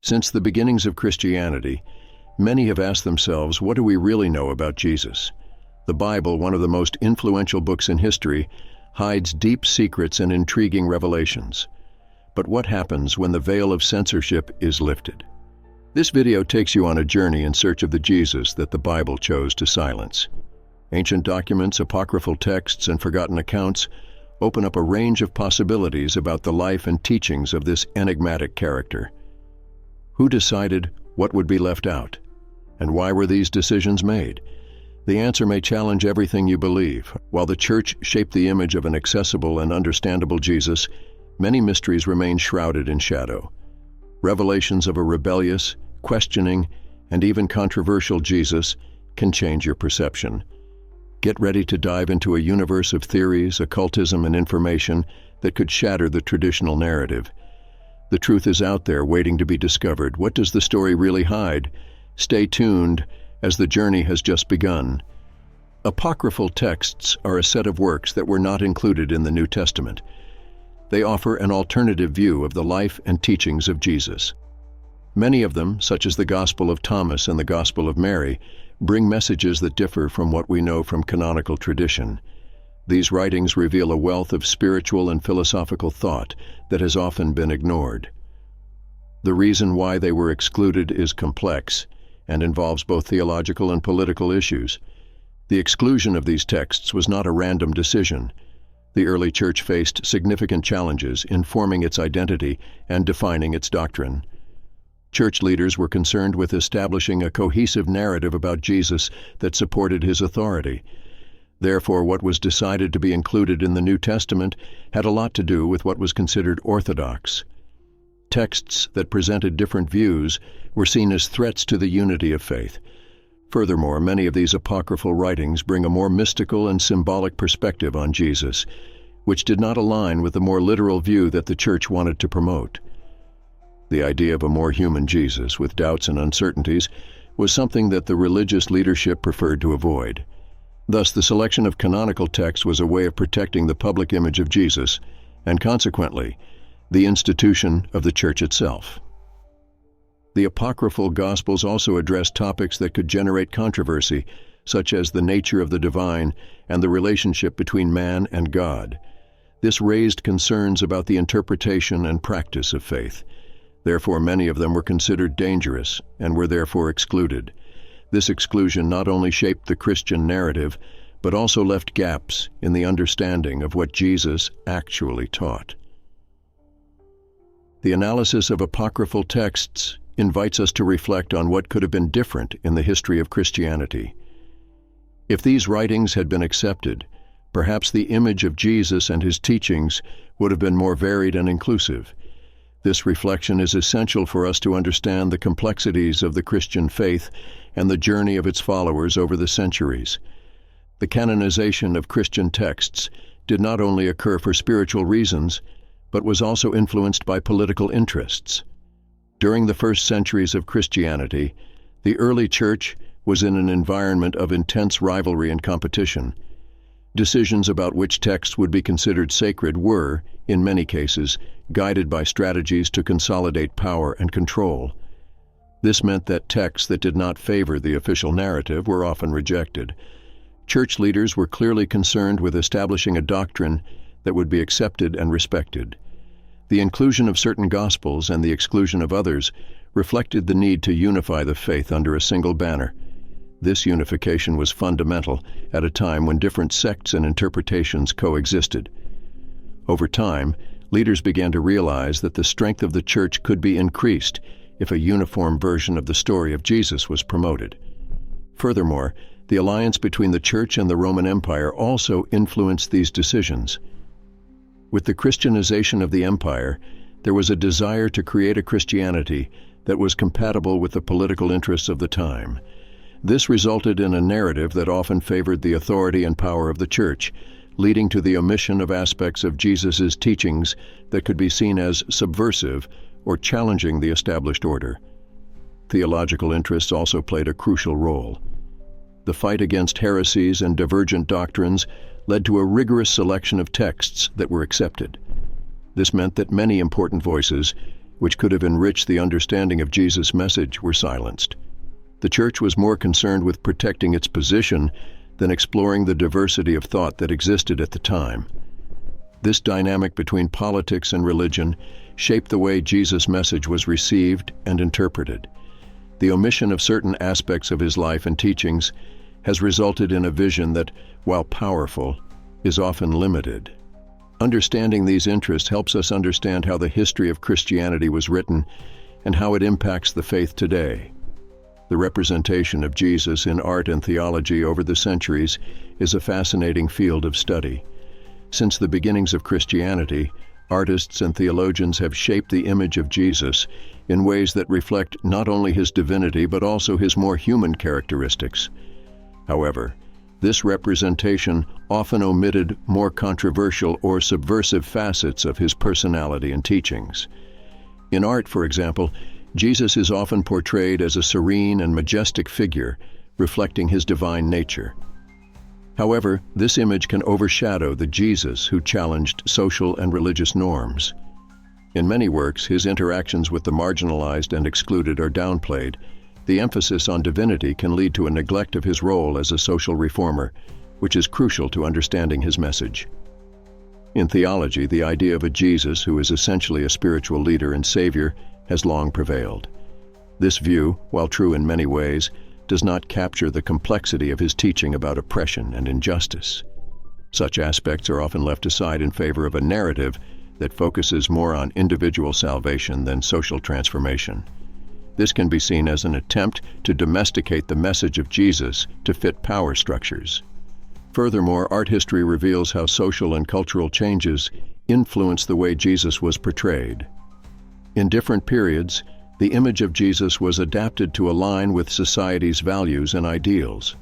Since the beginnings of Christianity, many have asked themselves, what do we really know about Jesus? The Bible, one of the most influential books in history, hides deep secrets and intriguing revelations. But what happens when the veil of censorship is lifted? This video takes you on a journey in search of the Jesus that the Bible chose to silence. Ancient documents, apocryphal texts, and forgotten accounts open up a range of possibilities about the life and teachings of this enigmatic character. Who decided what would be left out? And why were these decisions made? The answer may challenge everything you believe. While the Church shaped the image of an accessible and understandable Jesus, many mysteries remain shrouded in shadow. Revelations of a rebellious, questioning, and even controversial Jesus can change your perception. Get ready to dive into a universe of theories, occultism, and information that could shatter the traditional narrative. The truth is out there waiting to be discovered. What does the story really hide? Stay tuned, as the journey has just begun. Apocryphal texts are a set of works that were not included in the New Testament. They offer an alternative view of the life and teachings of Jesus. Many of them, such as the Gospel of Thomas and the Gospel of Mary, bring messages that differ from what we know from canonical tradition. These writings reveal a wealth of spiritual and philosophical thought that has often been ignored. The reason why they were excluded is complex and involves both theological and political issues. The exclusion of these texts was not a random decision. The early Church faced significant challenges in forming its identity and defining its doctrine. Church leaders were concerned with establishing a cohesive narrative about Jesus that supported his authority. Therefore, what was decided to be included in the New Testament had a lot to do with what was considered orthodox. Texts that presented different views were seen as threats to the unity of faith. Furthermore, many of these apocryphal writings bring a more mystical and symbolic perspective on Jesus, which did not align with the more literal view that the Church wanted to promote. The idea of a more human Jesus with doubts and uncertainties was something that the religious leadership preferred to avoid. Thus, the selection of canonical texts was a way of protecting the public image of Jesus, and consequently, the institution of the Church itself. The apocryphal Gospels also address topics that could generate controversy, such as the nature of the divine and the relationship between man and God. This raised concerns about the interpretation and practice of faith. Therefore, many of them were considered dangerous and were therefore excluded. This exclusion not only shaped the Christian narrative, but also left gaps in the understanding of what Jesus actually taught. The analysis of apocryphal texts invites us to reflect on what could have been different in the history of Christianity. If these writings had been accepted, perhaps the image of Jesus and his teachings would have been more varied and inclusive. This reflection is essential for us to understand the complexities of the Christian faith and the journey of its followers over the centuries. The canonization of Christian texts did not only occur for spiritual reasons, but was also influenced by political interests. During the first centuries of Christianity, the early Church was in an environment of intense rivalry and competition. Decisions about which texts would be considered sacred were, in many cases, guided by strategies to consolidate power and control. This meant that texts that did not favor the official narrative were often rejected. Church leaders were clearly concerned with establishing a doctrine that would be accepted and respected. The inclusion of certain Gospels and the exclusion of others reflected the need to unify the faith under a single banner. This unification was fundamental at a time when different sects and interpretations coexisted. Over time, leaders began to realize that the strength of the Church could be increased if a uniform version of the story of Jesus was promoted. Furthermore, the alliance between the Church and the Roman Empire also influenced these decisions. With the Christianization of the empire, there was a desire to create a Christianity that was compatible with the political interests of the time. This resulted in a narrative that often favored the authority and power of the Church, leading to the omission of aspects of Jesus' teachings that could be seen as subversive or challenging the established order. Theological interests also played a crucial role. The fight against heresies and divergent doctrines led to a rigorous selection of texts that were accepted. This meant that many important voices which could have enriched the understanding of Jesus' message, were silenced. The Church was more concerned with protecting its position than exploring the diversity of thought that existed at the time. This dynamic between politics and religion shaped the way Jesus' message was received and interpreted. The omission of certain aspects of his life and teachings has resulted in a vision that, while powerful, is often limited. Understanding these interests helps us understand how the history of Christianity was written and how it impacts the faith today. The representation of Jesus in art and theology over the centuries is a fascinating field of study. Since the beginnings of Christianity, artists and theologians have shaped the image of Jesus in ways that reflect not only his divinity but also his more human characteristics. However, this representation often omitted more controversial or subversive facets of his personality and teachings. In art, for example, Jesus is often portrayed as a serene and majestic figure, reflecting his divine nature. However, this image can overshadow the Jesus who challenged social and religious norms. In many works, his interactions with the marginalized and excluded are downplayed. The emphasis on divinity can lead to a neglect of his role as a social reformer, which is crucial to understanding his message. In theology, the idea of a Jesus who is essentially a spiritual leader and savior has long prevailed. This view, while true in many ways, does not capture the complexity of his teaching about oppression and injustice. Such aspects are often left aside in favor of a narrative that focuses more on individual salvation than social transformation. This can be seen as an attempt to domesticate the message of Jesus to fit power structures. Furthermore, art history reveals how social and cultural changes influence the way Jesus was portrayed. In different periods, the image of Jesus was adapted to align with society's values and ideals.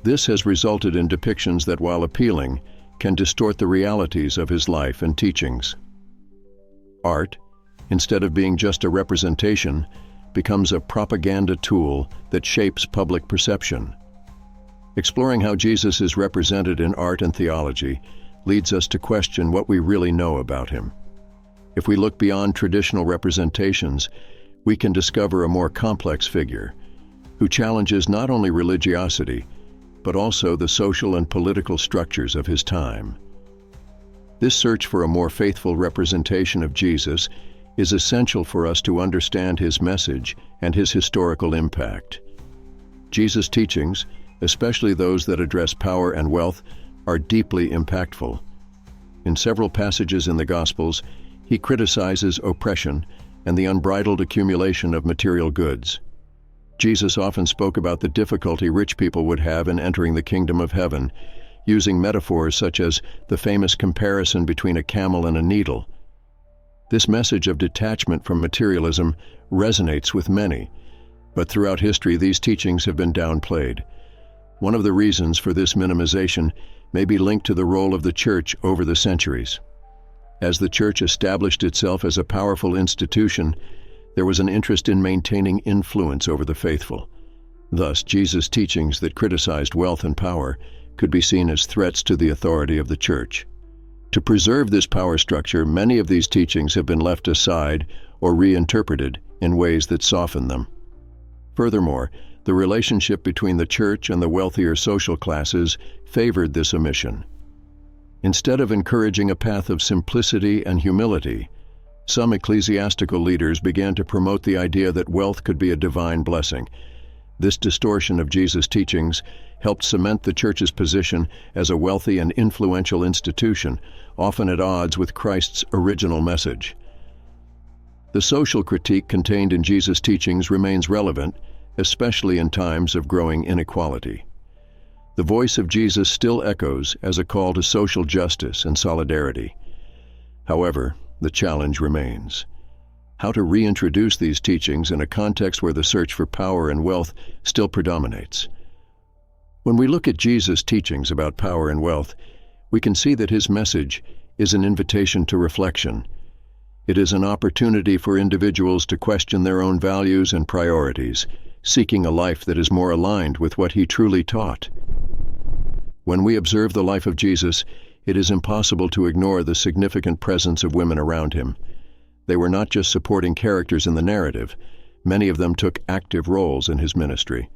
This has resulted in depictions that, while appealing, can distort the realities of his life and teachings. Art, instead of being just a representation, becomes a propaganda tool that shapes public perception. Exploring how Jesus is represented in art and theology leads us to question what we really know about him. If we look beyond traditional representations, we can discover a more complex figure who challenges not only religiosity, but also the social and political structures of his time. This search for a more faithful representation of Jesus is essential for us to understand his message and his historical impact. Jesus' teachings, especially those that address power and wealth, are deeply impactful. In several passages in the Gospels, he criticizes oppression and the unbridled accumulation of material goods. Jesus often spoke about the difficulty rich people would have in entering the kingdom of heaven, using metaphors such as the famous comparison between a camel and a needle. This message of detachment from materialism resonates with many, but throughout history these teachings have been downplayed. One of the reasons for this minimization may be linked to the role of the Church over the centuries. As the Church established itself as a powerful institution, there was an interest in maintaining influence over the faithful. Thus, Jesus' teachings that criticized wealth and power could be seen as threats to the authority of the Church. To preserve this power structure, many of these teachings have been left aside or reinterpreted in ways that soften them. Furthermore, the relationship between the Church and the wealthier social classes favored this omission. Instead of encouraging a path of simplicity and humility, some ecclesiastical leaders began to promote the idea that wealth could be a divine blessing. This distortion of Jesus' teachings helped cement the Church's position as a wealthy and influential institution, often at odds with Christ's original message. The social critique contained in Jesus' teachings remains relevant, especially in times of growing inequality. The voice of Jesus still echoes as a call to social justice and solidarity. However, the challenge remains: how to reintroduce these teachings in a context where the search for power and wealth still predominates. When we look at Jesus' teachings about power and wealth, we can see that his message is an invitation to reflection. It is an opportunity for individuals to question their own values and priorities, seeking a life that is more aligned with what he truly taught. When we observe the life of Jesus, it is impossible to ignore the significant presence of women around him. They were not just supporting characters in the narrative. Many of them took active roles in his ministry.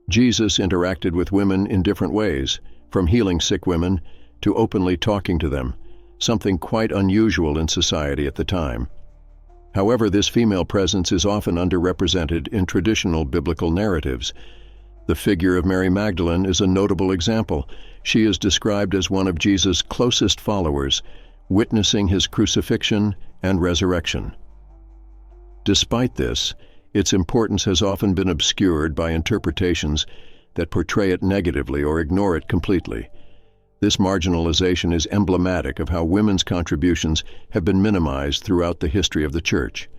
Jesus interacted with women in different ways, from healing sick women to openly talking to them, something quite unusual in society at the time. However, this female presence is often underrepresented in traditional biblical narratives. The figure of Mary Magdalene is a notable example. She is described as one of Jesus' closest followers, witnessing his crucifixion and resurrection. Despite this, its importance has often been obscured by interpretations that portray it negatively or ignore it completely. This marginalization is emblematic of how women's contributions have been minimized throughout the history of the Church.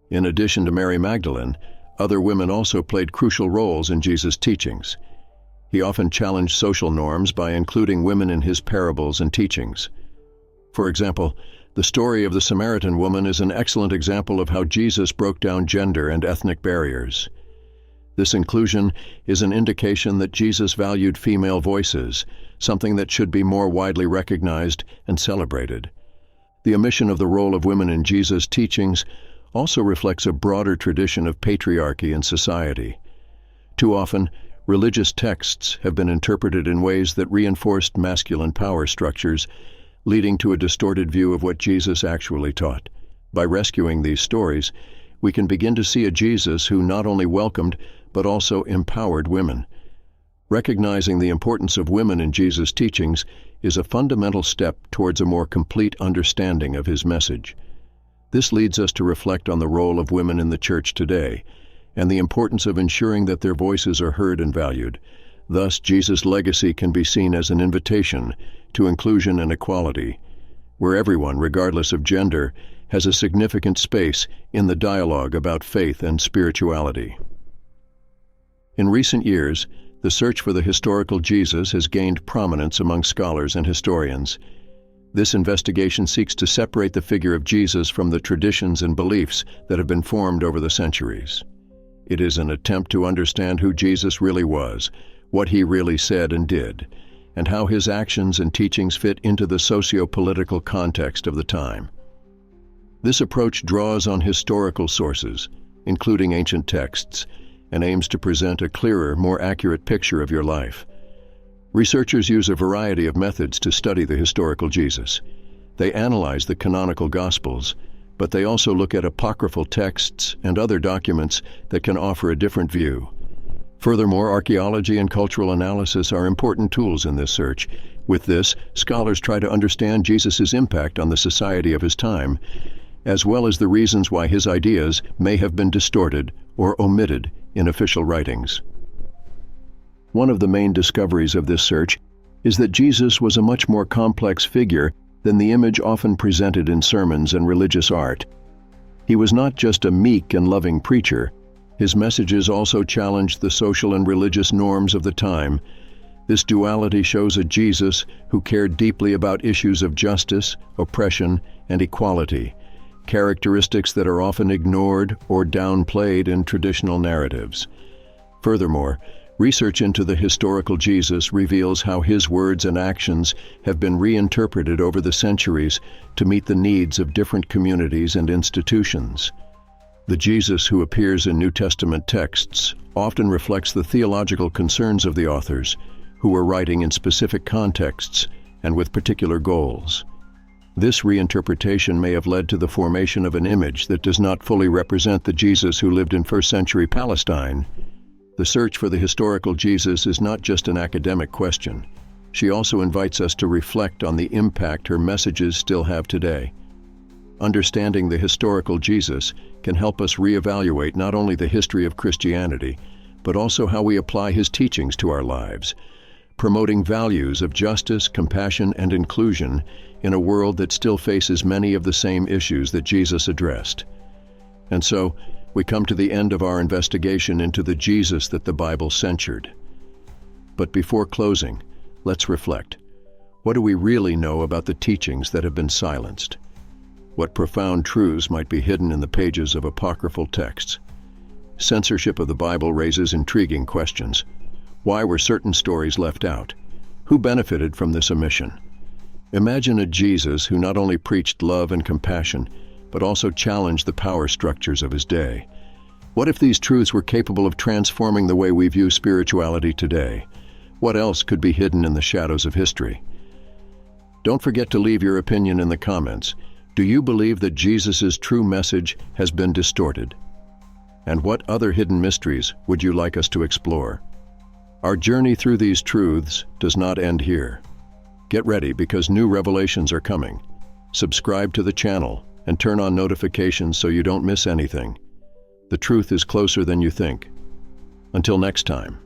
In addition to Mary Magdalene, other women also played crucial roles in Jesus' teachings. He often challenged social norms by including women in his parables and teachings. For example, the story of the Samaritan woman is an excellent example of how Jesus broke down gender and ethnic barriers. This inclusion is an indication that Jesus valued female voices, something that should be more widely recognized and celebrated. The omission of the role of women in Jesus' teachings also reflects a broader tradition of patriarchy in society. Too often, religious texts have been interpreted in ways that reinforced masculine power structures, leading to a distorted view of what Jesus actually taught. By rescuing these stories, we can begin to see a Jesus who not only welcomed but also empowered women. Recognizing the importance of women in Jesus' teachings is a fundamental step towards a more complete understanding of his message. This leads us to reflect on the role of women in the Church today and the importance of ensuring that their voices are heard and valued. Thus, Jesus' legacy can be seen as an invitation to inclusion and equality, where everyone, regardless of gender, has a significant space in the dialogue about faith and spirituality. In recent years, the search for the historical Jesus has gained prominence among scholars and historians. This investigation seeks to separate the figure of Jesus from the traditions and beliefs that have been formed over the centuries. It is an attempt to understand who Jesus really was, what he really said and did, and how his actions and teachings fit into the socio-political context of the time. This approach draws on historical sources, including ancient texts, and aims to present a clearer, more accurate picture of your life. Researchers use a variety of methods to study the historical Jesus. They analyze the canonical Gospels, but they also look at apocryphal texts and other documents that can offer a different view. Furthermore, archaeology and cultural analysis are important tools in this search. With this, scholars try to understand Jesus' impact on the society of his time, as well as the reasons why his ideas may have been distorted or omitted in official writings. One of the main discoveries of this search is that Jesus was a much more complex figure than the image often presented in sermons and religious art. He was not just a meek and loving preacher. His messages also challenged the social and religious norms of the time. This duality shows a Jesus who cared deeply about issues of justice, oppression, and equality, characteristics that are often ignored or downplayed in traditional narratives. Furthermore, research into the historical Jesus reveals how his words and actions have been reinterpreted over the centuries to meet the needs of different communities and institutions. The Jesus who appears in New Testament texts often reflects the theological concerns of the authors, who were writing in specific contexts and with particular goals. This reinterpretation may have led to the formation of an image that does not fully represent the Jesus who lived in first-century Palestine. The search for the historical Jesus is not just an academic question. She also invites us to reflect on the impact her messages still have today. Understanding the historical Jesus can help us reevaluate not only the history of Christianity, but also how we apply his teachings to our lives, promoting values of justice, compassion, and inclusion in a world that still faces many of the same issues that Jesus addressed. And so, we come to the end of our investigation into the Jesus that the Bible censored. But before closing, let's reflect. What do we really know about the teachings that have been silenced? What profound truths might be hidden in the pages of apocryphal texts? Censorship of the Bible raises intriguing questions. Why were certain stories left out? Who benefited from this omission? Imagine a Jesus who not only preached love and compassion, but also challenged the power structures of his day. What if these truths were capable of transforming the way we view spirituality today? What else could be hidden in the shadows of history? Don't forget to leave your opinion in the comments. Do you believe that Jesus' true message has been distorted? And what other hidden mysteries would you like us to explore? Our journey through these truths does not end here. Get ready because new revelations are coming. Subscribe to the channel and turn on notifications so you don't miss anything. The truth is closer than you think. Until next time.